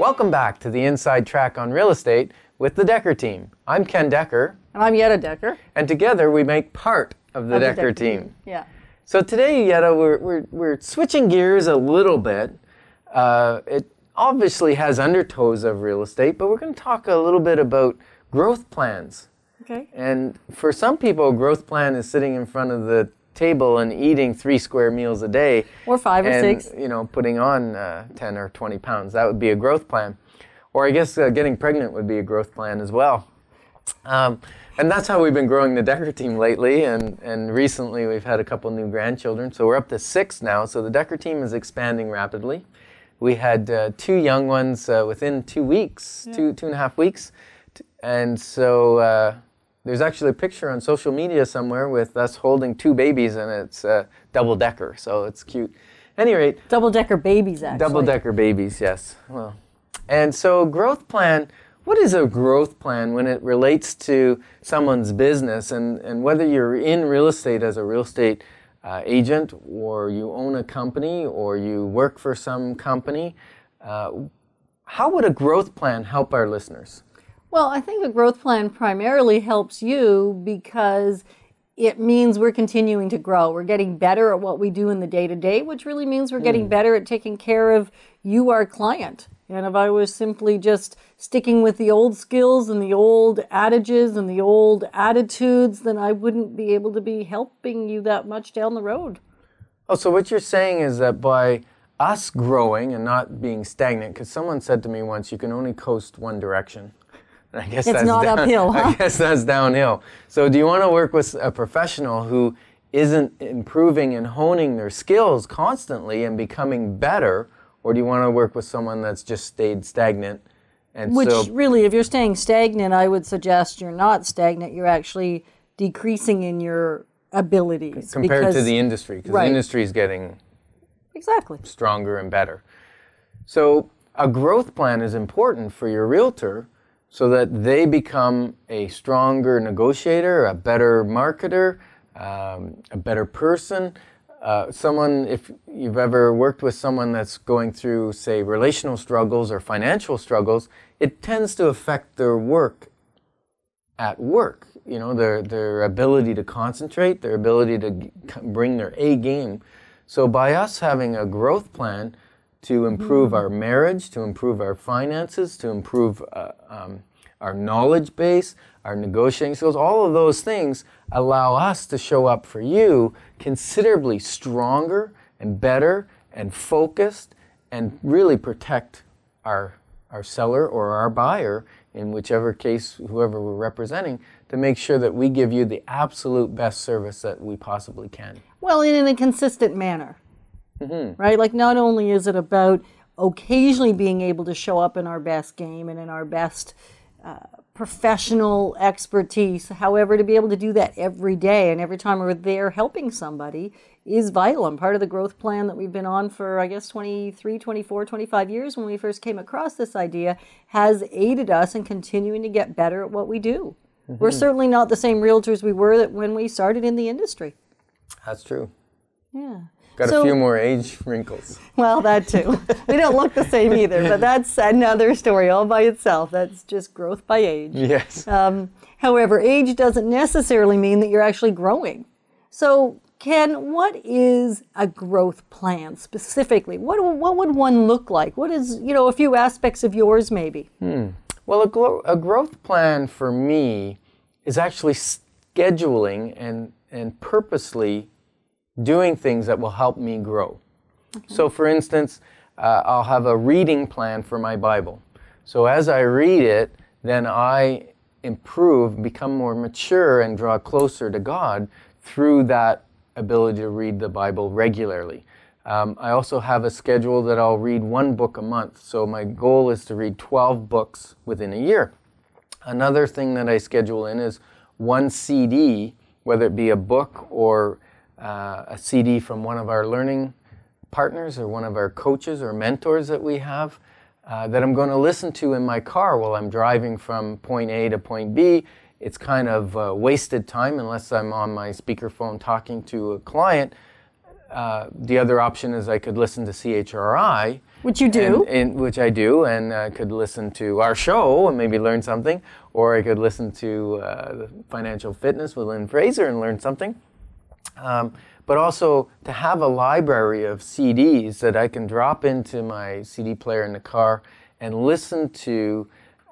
Welcome back to the Inside Track on Real Estate with the Decker team. I'm Ken Decker. And I'm Yetta Decker. And together we make part of the Decker team. Yeah. So today, Yetta, we're switching gears a little bit. It obviously has undertows of real estate, but we're going to talk a little bit about growth plans. Okay. And for some people, a growth plan is sitting in front of the table and eating 3 square meals a day. Or 5 or 6. And, putting on 10 or 20 pounds. That would be a growth plan. Or I guess getting pregnant would be a growth plan as well. And that's how we've been growing the Decker team lately. And recently we've had a couple new grandchildren. So we're up to 6 now. So the Decker team is expanding rapidly. We had 2 young ones within 2 weeks, 2.5 weeks. And so there's actually a picture on social media somewhere with us holding 2 babies, and it's double decker, so it's cute. At any rate, double decker babies, actually. Double decker babies, yes. Well, and so growth plan. What is a growth plan when it relates to someone's business, and whether you're in real estate as a real estate agent, or you own a company, or you work for some company? How would a growth plan help our listeners? Well, I think a growth plan primarily helps you because it means we're continuing to grow. We're getting better at what we do in the day-to-day, which really means we're getting better at taking care of you, our client. And if I was simply just sticking with the old skills and the old adages and the old attitudes, then I wouldn't be able to be helping you that much down the road. Oh, so what you're saying is that by us growing and not being stagnant, because someone said to me once, you can only coast one direction. I guess it's not uphill, huh? I guess that's downhill. So do you want to work with a professional who isn't improving and honing their skills constantly and becoming better, or do you want to work with someone that's just stayed stagnant? And which really, if you're staying stagnant, I would suggest you're not stagnant. You're actually decreasing in your abilities. Compared to the industry, because the industry is getting stronger and better. So a growth plan is important for your realtor, so that they become a stronger negotiator, a better marketer, a better person. Someone, if you've ever worked with someone that's going through, say, relational struggles or financial struggles, it tends to affect their work at work. Their ability to concentrate, their ability to bring their A game. So by us having a growth plan to improve our marriage, to improve our finances, to improve our knowledge base, our negotiating skills, all of those things allow us to show up for you considerably stronger and better and focused and really protect our seller or our buyer, in whichever case, whoever we're representing, to make sure that we give you the absolute best service that we possibly can. Well, in a consistent manner. Right? Like, not only is it about occasionally being able to show up in our best game and in our best professional expertise, however, to be able to do that every day and every time we're there helping somebody is vital and part of the growth plan that we've been on for, I guess, 23, 24, 25 years when we first came across this idea has aided us in continuing to get better at what we do. We're certainly not the same realtors we were when we started in the industry. That's true. Yeah. Got a few more age wrinkles. Well, that too. We don't look the same either, but that's another story all by itself. That's just growth by age. Yes. However, age doesn't necessarily mean that you're actually growing. So, Ken, what is a growth plan specifically? What would one look like? What is, a few aspects of yours maybe? Well, a growth plan for me is actually scheduling and purposely doing things that will help me grow. Okay. So for instance, I'll have a reading plan for my Bible. So as I read it, then I improve, become more mature, and draw closer to God through that ability to read the Bible regularly. I also have a schedule that I'll read 1 book a month. So my goal is to read 12 books within a year. Another thing that I schedule in is 1 CD, whether it be a book or a CD from one of our learning partners or one of our coaches or mentors that we have that I'm going to listen to in my car while I'm driving from point A to point B. It's kind of wasted time unless I'm on my speakerphone talking to a client. the other option is I could listen to CHRI. Which you do. Which I do, and I could listen to our show and maybe learn something, or I could listen to the Financial Fitness with Lynn Fraser and learn something. But also to have a library of CDs that I can drop into my CD player in the car and listen to.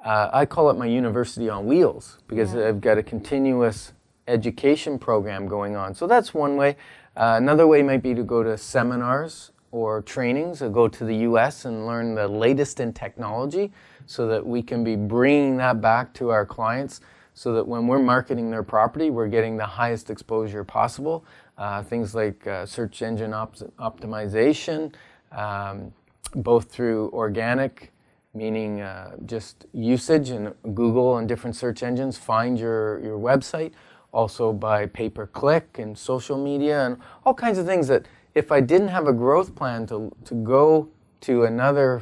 I call it my university on wheels, because I've got a continuous education program going on. So that's one way. Another way might be to go to seminars or trainings, or go to the US and learn the latest in technology, so that we can be bringing that back to our clients, so that when we're marketing their property, we're getting the highest exposure possible. Things like search engine optimization, both through organic, meaning just usage in Google and different search engines find your website, also by pay-per-click and social media and all kinds of things that if I didn't have a growth plan to go to another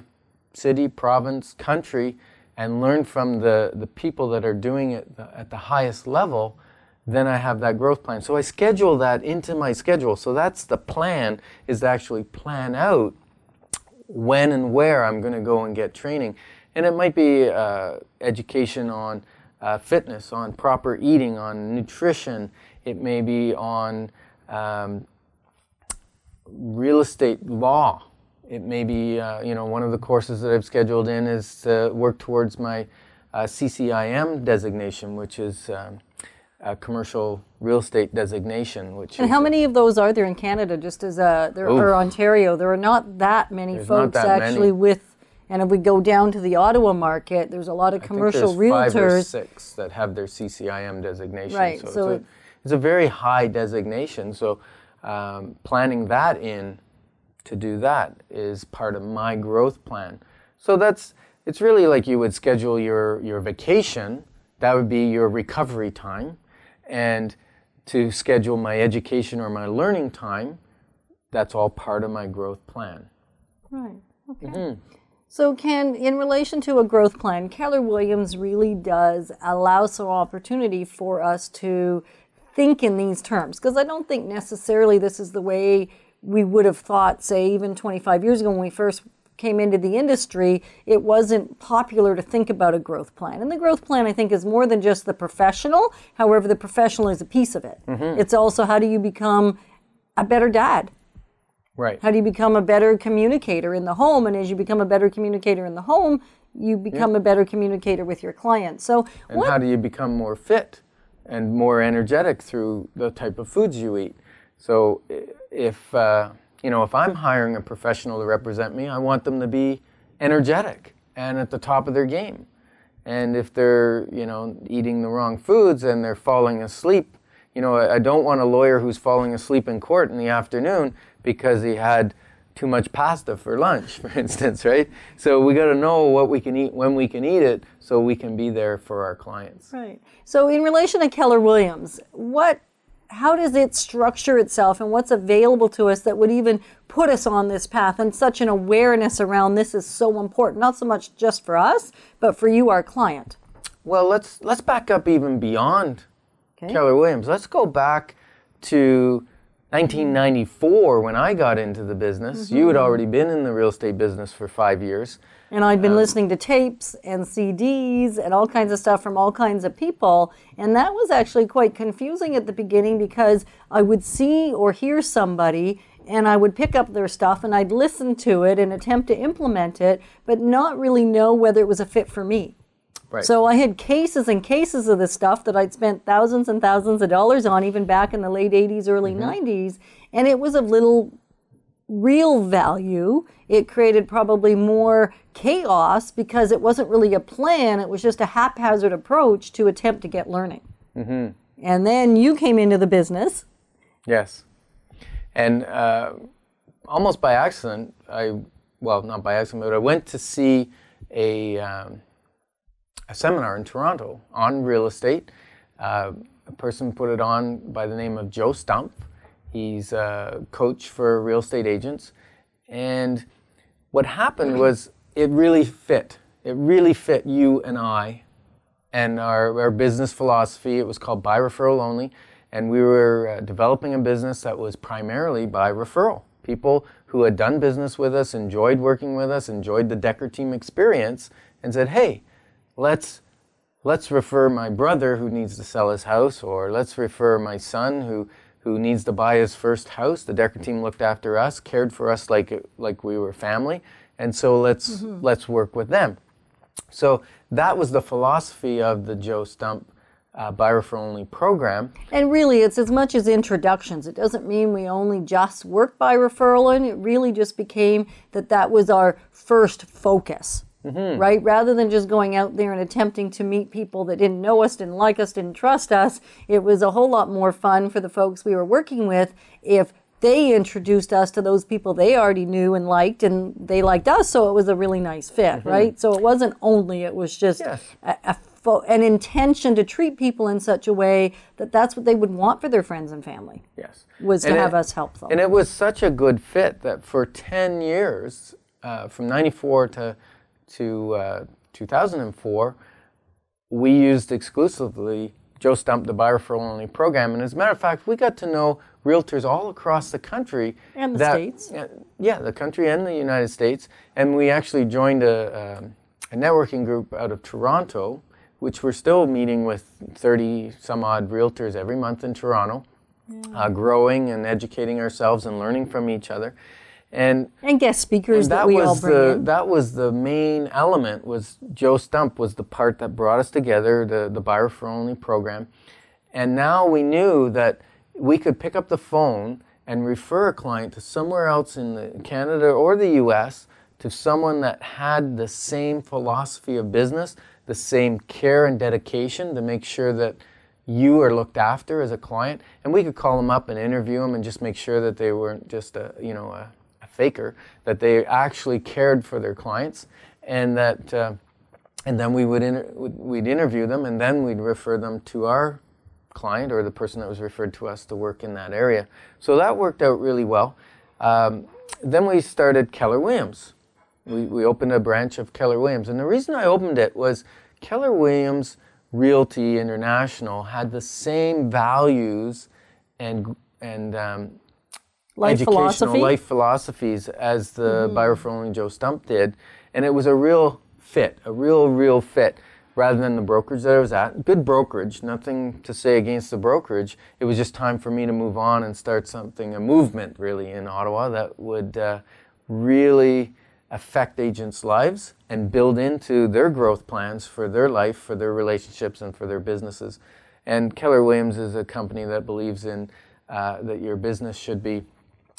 city, province, country, and learn from the people that are doing it at the highest level, then I have that growth plan. So I schedule that into my schedule. So that's the plan, is to actually plan out when and where I'm going to go and get training. And it might be education on fitness, on proper eating, on nutrition. It may be on real estate law. It may be, one of the courses that I've scheduled in is to work towards my CCIM designation, which is a commercial real estate designation. And how many of those are there in Canada? Just as or Ontario, there are not that many folks actually with. And if we go down to the Ottawa market, there's a lot of commercial realtors. 5 or 6 that have their CCIM designation. Right. So it's a very high designation. So planning that in to do that is part of my growth plan. So it's really like you would schedule your vacation. That would be your recovery time. And to schedule my education or my learning time, that's all part of my growth plan. Right. Okay. Mm-hmm. So in relation to a growth plan, Keller Williams really does allow some opportunity for us to think in these terms, because I don't think necessarily this is the way we would have thought, say, even 25 years ago when we first came into the industry. It wasn't popular to think about a growth plan. And the growth plan, I think, is more than just the professional. However, the professional is a piece of it. Mm-hmm. It's also, how do you become a better dad? Right. How do you become a better communicator in the home? And as you become a better communicator in the home, you become a better communicator with your clients. So, how do you become more fit and more energetic through the type of foods you eat? So if I'm hiring a professional to represent me, I want them to be energetic and at the top of their game. And if they're, eating the wrong foods and they're falling asleep, I don't want a lawyer who's falling asleep in court in the afternoon because he had too much pasta for lunch, for instance, right? So we got to know what we can eat, when we can eat it, so we can be there for our clients. Right. So in relation to Keller Williams, how does it structure itself, and what's available to us that would even put us on this path, and such an awareness around this is so important, not so much just for us, but for you, our client? Well, let's back up even beyond Keller Williams. Let's go back to 1994 when I got into the business. Mm-hmm. You had already been in the real estate business for 5 years. And I'd been listening to tapes and CDs and all kinds of stuff from all kinds of people. And that was actually quite confusing at the beginning, because I would see or hear somebody and I would pick up their stuff and I'd listen to it and attempt to implement it, but not really know whether it was a fit for me. Right. So I had cases and cases of this stuff that I'd spent thousands and thousands of dollars on, even back in the late 80s, early 90s, and it was of little real value. It created probably more chaos because it wasn't really a plan. It was just a haphazard approach to attempt to get learning. Mm-hmm. And then you came into the business. Yes. And almost by accident, not by accident, but I went to see a seminar in Toronto on real estate. A person put it on by the name of Joe Stumpf. He's a coach for real estate agents. And what happened was it really fit. It really fit you and I and our business philosophy. It was called By Referral Only. And we were developing a business that was primarily by referral. People who had done business with us, enjoyed working with us, enjoyed the Decker team experience, and said, hey, let's refer my brother who needs to sell his house, or let's refer my son who needs to buy his first house. The Decker team looked after us, cared for us like we were family, and so let's work with them. So that was the philosophy of the Joe Stump by referral only program. And really, it's as much as introductions. It doesn't mean we only just work by referral, and it really just became that was our first focus, right? Rather than just going out there and attempting to meet people that didn't know us, didn't like us, didn't trust us, it was a whole lot more fun for the folks we were working with if they introduced us to those people they already knew and liked, and they liked us, so it was a really nice fit, right? So it wasn't only, it was just an intention to treat people in such a way that that's what they would want for their friends and family. Yes. Was to have us help them. And it was such a good fit that for 10 years, from 94 to 2004, we used exclusively Joe Stump, the by referral only program. And as a matter of fact, we got to know realtors all across the country. And the States. Yeah, the country and the United States. And we actually joined a networking group out of Toronto, which we're still meeting with 30 some odd realtors every month in Toronto, growing and educating ourselves and learning from each other. And guest speakers that we all bring in. That was the main element, was Joe Stump was the part that brought us together, the by referral only program. And now we knew that we could pick up the phone and refer a client to somewhere else in Canada or the US, to someone that had the same philosophy of business, the same care and dedication to make sure that you are looked after as a client. And we could call them up and interview them and just make sure that they weren't just a faker, that they actually cared for their clients, and that and then we'd interview them, and then we'd refer them to our client or the person that was referred to us to work in that area. So that worked out really well. Then we started Keller Williams. We opened a branch of Keller Williams, and the reason I opened it was Keller Williams Realty International had the same values and life philosophies as the by referral only Joe Stump did, and it was a real fit, a real fit, rather than the brokerage that I was at. Good brokerage, nothing to say against the brokerage. It was just time for me to move on and start a movement really in Ottawa that would really affect agents' lives and build into their growth plans for their life, for their relationships, and for their businesses. And Keller Williams is a company that believes in that your business should be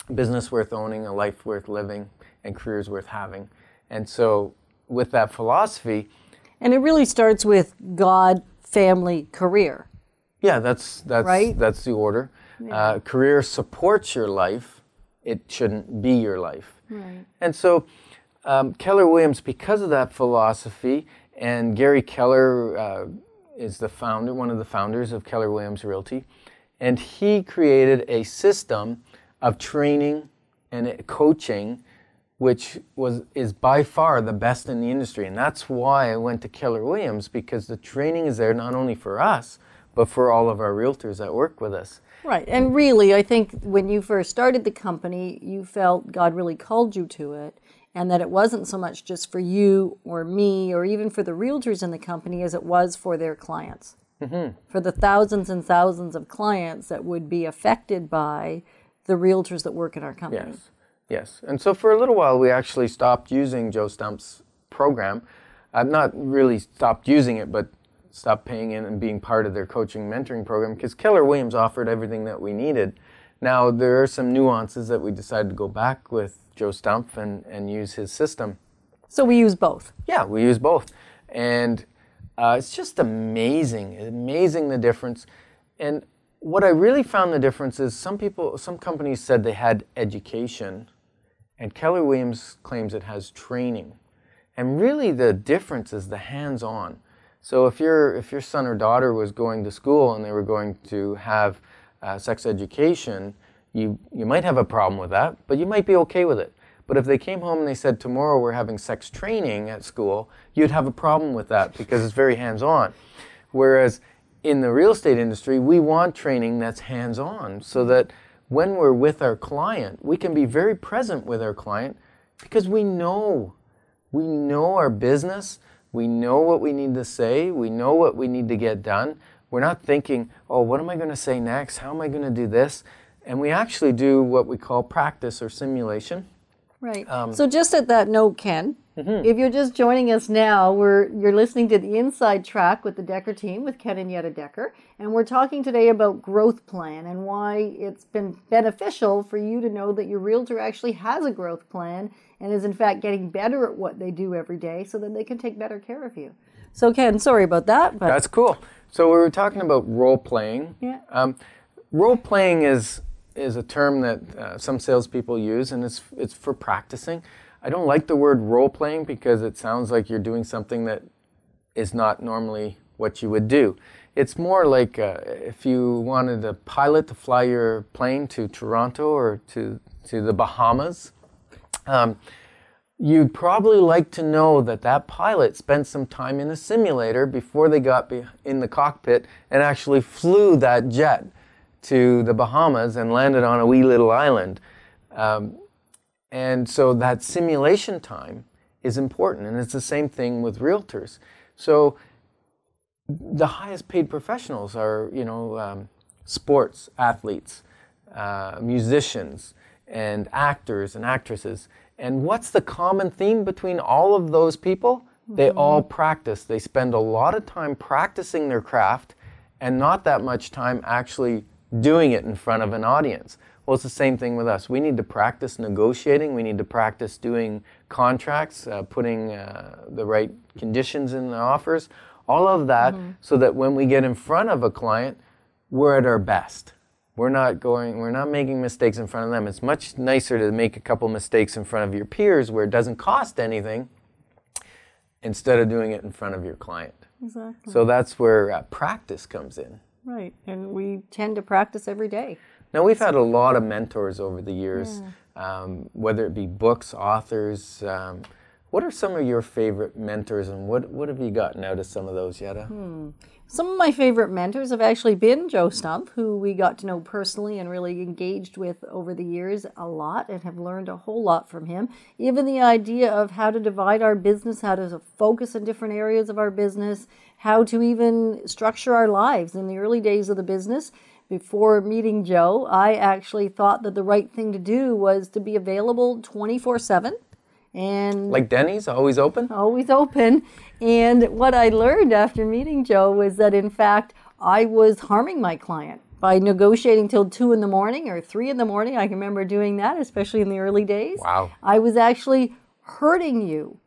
a business worth owning, a life worth living, and careers worth having. And so with that philosophy... And it really starts with God, family, career. Yeah, that's right? That's the order. Yeah. Career supports your life. It shouldn't be your life. Right. And so Keller Williams, because of that philosophy, and Gary Keller is one of the founders of Keller Williams Realty, and he created a system of training and coaching which is by far the best in the industry. And that's why I went to Keller Williams, because the training is there not only for us, but for all of our realtors that work with us. Right. And really, I think when you first started the company, you felt God really called you to it, and that it wasn't so much just for you or me or even for the realtors in the company as it was for their clients. Mm-hmm. For the thousands and thousands of clients that would be affected by the realtors that work in our company. Yes. And so for a little while, we actually stopped using Joe Stump's program. I've not really stopped using it, but stopped paying in and being part of their coaching mentoring program, because Keller Williams offered everything that we needed. Now, there are some nuances that we decided to go back with Joe Stump and use his system. So we use both? Yeah, we use both. And it's just amazing the difference. And what I really found the difference is some companies said they had education, and Keller Williams claims it has training. And really the difference is the hands-on. So if your son or daughter was going to school and they were going to have sex education, you might have a problem with that, but you might be okay with it. But if they came home and they said, tomorrow we're having sex training at school, you'd have a problem with that because it's very hands-on. Whereas in the real estate industry, we want training that's hands-on so that when we're with our client, we can be very present with our client because we know our business, we know what we need to say, we know what we need to get done. We're not thinking, oh, what am I going to say next? How am I going to do this? And we actually do what we call practice or simulation. Right. So just at that note, Ken, if you're just joining us now, you're listening to the Inside Track with the Decker team, with Ken and Yetta Decker, and we're talking today about growth plan and why it's been beneficial for you to know that your realtor actually has a growth plan and is in fact getting better at what they do every day so that they can take better care of you. So Ken, sorry about that. But that's cool. So we were talking about role playing. Yeah. Role playing is a term that some salespeople use, and it's for practicing. I don't like the word role playing because it sounds like you're doing something that is not normally what you would do. It's more like if you wanted a pilot to fly your plane to Toronto or to the Bahamas, you'd probably like to know that pilot spent some time in a simulator before they got in the cockpit and actually flew that jet to the Bahamas and landed on a wee little island. And so that simulation time is important, and it's the same thing with realtors. So the highest paid professionals are, sports athletes, musicians, and actors and actresses. And what's the common theme between all of those people? They all practice. They spend a lot of time practicing their craft and not that much time actually doing it in front of an audience. Well, it's the same thing with us. We need to practice negotiating. We need to practice doing contracts, putting the right conditions in the offers, all of that, so that when we get in front of a client, we're at our best. We're not making mistakes in front of them. It's much nicer to make a couple mistakes in front of your peers where it doesn't cost anything instead of doing it in front of your client. Exactly. So that's where practice comes in. Right, and we tend to practice every day. Now, we've had a lot of mentors over the years, whether it be books, authors. What are some of your favorite mentors, and what have you gotten out of some of those, Yetta? Some of my favorite mentors have actually been Joe Stumpf, who we got to know personally and really engaged with over the years a lot and have learned a whole lot from him. Even the idea of how to divide our business, how to focus in different areas of our business, how to even structure our lives in the early days of the business. Before meeting Joe, I actually thought that the right thing to do was to be available 24/7. And like Denny's, always open? Always open. And what I learned after meeting Joe was that, in fact, I was harming my client by negotiating till 2 in the morning or 3 in the morning. I can remember doing that, especially in the early days. Wow. I was actually hurting you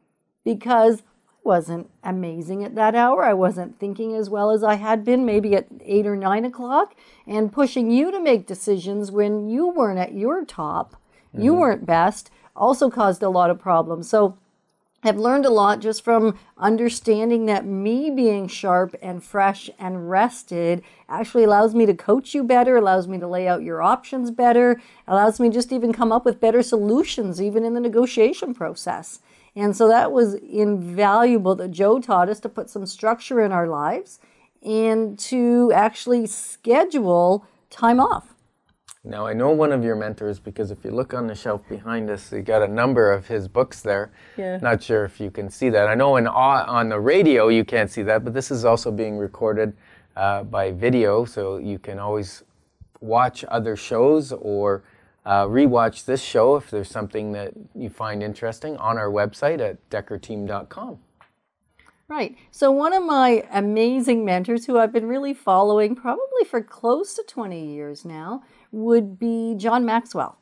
because I wasn't amazing at that hour. I wasn't thinking as well as I had been maybe at 8 or 9 o'clock, and pushing you to make decisions when you weren't at your top, you weren't best, also caused a lot of problems. So I've learned a lot just from understanding that me being sharp and fresh and rested actually allows me to coach you better, allows me to lay out your options better, allows me just even come up with better solutions even in the negotiation process. And so that was invaluable that Joe taught us to put some structure in our lives and to actually schedule time off. Now, I know one of your mentors because if you look on the shelf behind us, you got a number of his books there. Yeah. Not sure if you can see that. I know on the radio you can't see that, but this is also being recorded by video, so you can always watch other shows or rewatch this show if there's something that you find interesting on our website at deckerteam.com. Right. So one of my amazing mentors who I've been really following probably for close to 20 years now would be John Maxwell.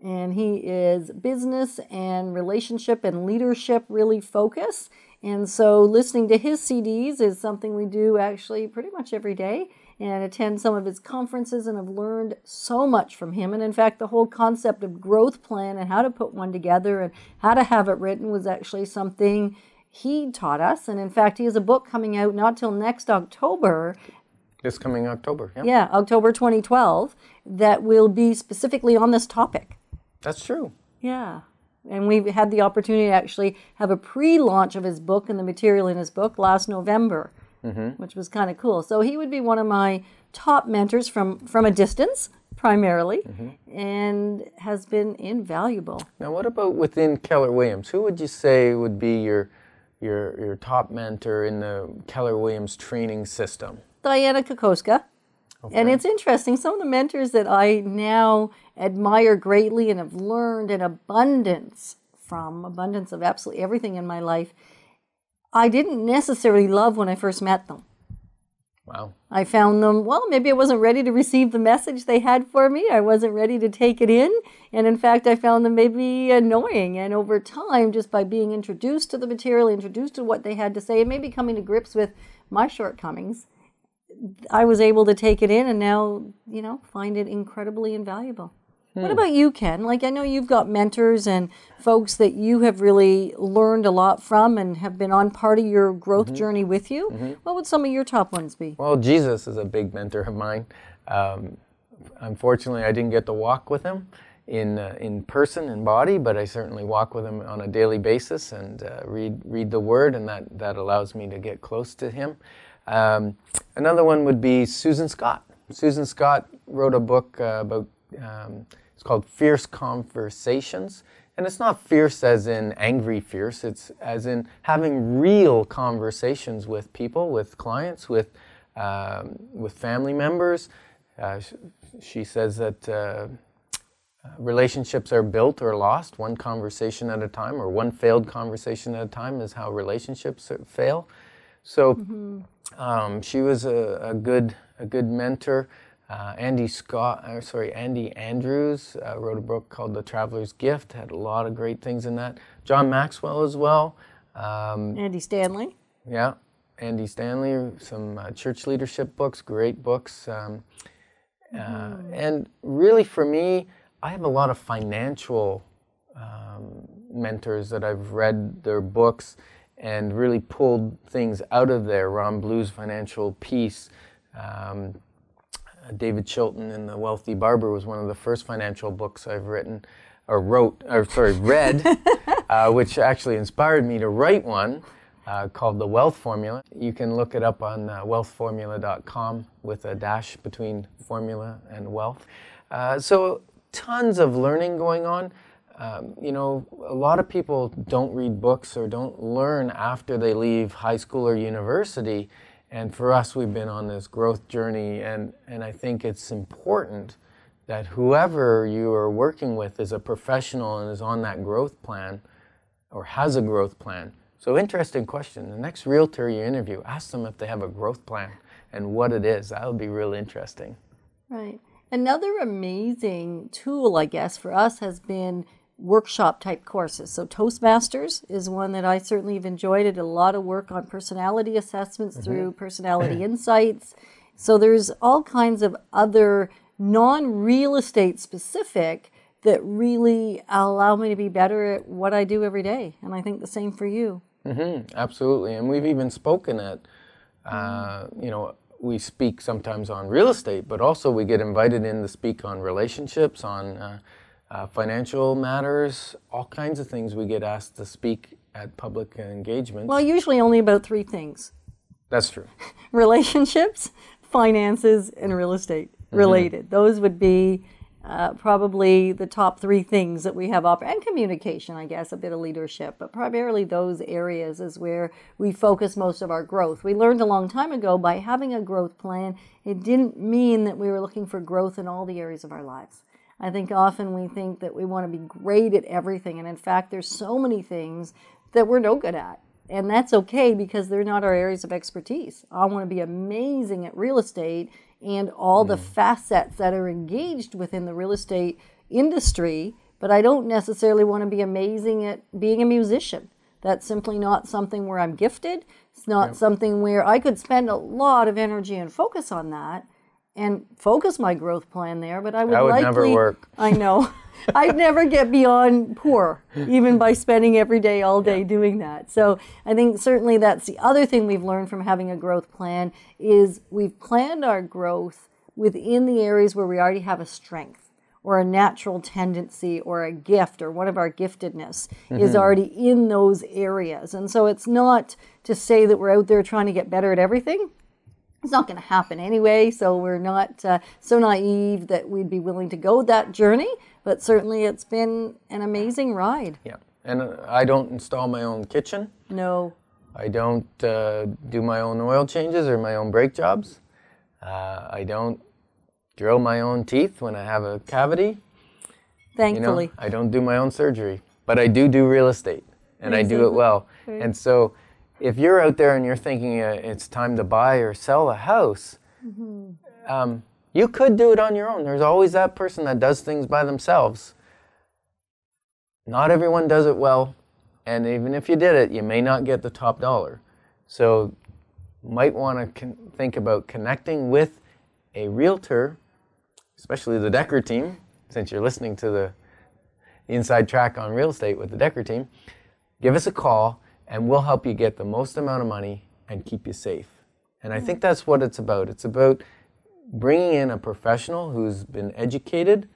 And he is business and relationship and leadership really focused. And so listening to his CDs is something we do actually pretty much every day, and attend some of his conferences, and have learned so much from him. And in fact, the whole concept of growth plan and how to put one together and how to have it written was actually something he taught us. And in fact, he has a book coming out not till next October. This coming October, yeah. Yeah, October 2012, that will be specifically on this topic. That's true. Yeah. And we've had the opportunity to actually have a pre-launch of his book and the material in his book last November. which was kind of cool. So he would be one of my top mentors from a distance, primarily, and has been invaluable. Now, what about within Keller Williams? Who would you say would be your top mentor in the Keller Williams training system? Diana Kokoska. Okay. And it's interesting, some of the mentors that I now admire greatly and have learned an abundance of absolutely everything in my life, I didn't necessarily love when I first met them. Wow. I found them, well, maybe I wasn't ready to receive the message they had for me. I wasn't ready to take it in. And in fact, I found them maybe annoying. And over time, just by being introduced to the material, introduced to what they had to say, and maybe coming to grips with my shortcomings, I was able to take it in and now, find it incredibly invaluable. What about you, Ken? Like, I know you've got mentors and folks that you have really learned a lot from and have been on part of your growth journey with you. What would some of your top ones be? Well, Jesus is a big mentor of mine. Unfortunately, I didn't get to walk with him in person, in body, but I certainly walk with him on a daily basis and read the Word, and that allows me to get close to him. Another one would be Susan Scott. Susan Scott wrote a book about it's called Fierce Conversations, and it's not fierce as in angry fierce, it's as in having real conversations with people, with clients, with family members. She says that relationships are built or lost one conversation at a time, or one failed conversation at a time is how relationships fail. So she was a good mentor. Andy Andrews wrote a book called The Traveler's Gift, had a lot of great things in that. John Maxwell as well. Andy Stanley. Yeah, Andy Stanley, some church leadership books, great books. And really for me, I have a lot of financial mentors that I've read their books and really pulled things out of there. Ron Blue's Financial Peace. David Chilton in The Wealthy Barber was one of the first financial books I've read, which actually inspired me to write one called The Wealth Formula. You can look it up on wealthformula.com with a dash between formula and wealth. So tons of learning going on. A lot of people don't read books or don't learn after they leave high school or university. And for us, we've been on this growth journey, and I think it's important that whoever you are working with is a professional and is on that growth plan or has a growth plan. So interesting question. The next realtor you interview, ask them if they have a growth plan and what it is. That would be real interesting. Right. Another amazing tool, I guess, for us has been workshop type courses. So Toastmasters is one that I certainly have enjoyed. I did a lot of work on personality assessments through Personality Insights. So there's all kinds of other non-real estate specific that really allow me to be better at what I do every day. And I think the same for you. Absolutely. And we've even spoken at, we speak sometimes on real estate, but also we get invited in to speak on relationships, on financial matters, all kinds of things we get asked to speak at public engagements. Well, usually only about 3 things. That's true. Relationships, finances, and real estate related. Those would be probably the top 3 things that we have up, and communication, I guess, a bit of leadership, but primarily those areas is where we focus most of our growth. We learned a long time ago by having a growth plan, it didn't mean that we were looking for growth in all the areas of our lives. I think often we think that we want to be great at everything, and in fact, there's so many things that we're no good at. And that's okay because they're not our areas of expertise. I want to be amazing at real estate and all the facets that are engaged within the real estate industry, but I don't necessarily want to be amazing at being a musician. That's simply not something where I'm gifted. It's not something where I could spend a lot of energy and focus on that and focus my growth plan there, but I would likely... That would never work. I know. I'd never get beyond poor, even by spending every day, all day doing that. So I think certainly that's the other thing we've learned from having a growth plan is we've planned our growth within the areas where we already have a strength or a natural tendency or a gift or one of our giftedness is already in those areas. And so it's not to say that we're out there trying to get better at everything. It's not going to happen anyway, so we're not so naive that we'd be willing to go that journey, but certainly it's been an amazing ride. Yeah, and I don't install my own kitchen. No. I don't do my own oil changes or my own brake jobs. I don't drill my own teeth when I have a cavity. Thankfully. You know, I don't do my own surgery, but I do real estate, and I do it well. Right. And so if you're out there and you're thinking it's time to buy or sell a house, you could do it on your own. There's always that person that does things by themselves. Not everyone does it well, and even if you did it, you may not get the top dollar. So might want to think about connecting with a realtor, especially the Decker team, since you're listening to the Inside Track on Real Estate with the Decker team. Give us a call, and we'll help you get the most amount of money and keep you safe. And I think that's what it's about. It's about bringing in a professional who's been educated,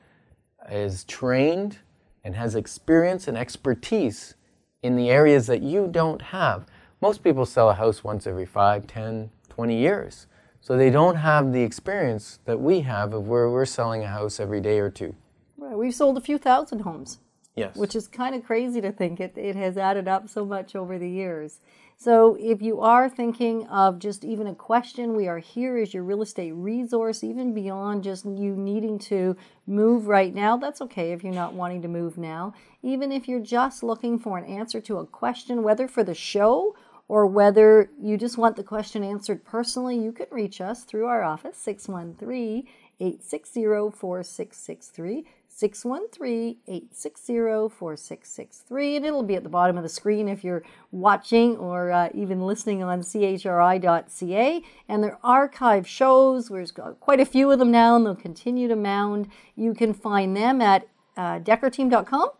is trained, and has experience and expertise in the areas that you don't have. Most people sell a house once every 5, 10, 20 years. So they don't have the experience that we have of where we're selling a house every day or two. Right. We've sold a few thousand homes. Yes. Which is kind of crazy to think. It has added up so much over the years. So if you are thinking of just even a question, we are here as your real estate resource, even beyond just you needing to move right now. That's okay if you're not wanting to move now. Even if you're just looking for an answer to a question, whether for the show or whether you just want the question answered personally, you can reach us through our office, 613-860-4663, 613-860-4663, and it'll be at the bottom of the screen if you're watching or even listening on chri.ca. And their archive shows, there's quite a few of them now, and they'll continue to mound. You can find them at deckerteam.com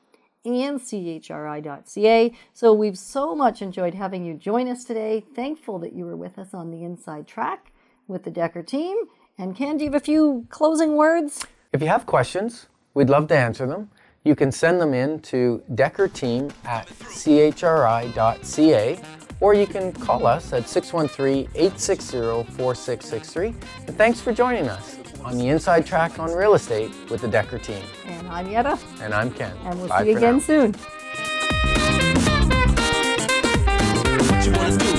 and chri.ca. So we've so much enjoyed having you join us today. Thankful that you were with us on the Inside Track with the Decker team. And Ken, do you have a few closing words? If you have questions, we'd love to answer them. You can send them in to deckerteam@chri.ca, or you can call us at 613-860-4663. And thanks for joining us on the Inside Track on Real Estate with the Decker team. And I'm Yetta. And I'm Ken. And we'll see you again soon. What you wanna do?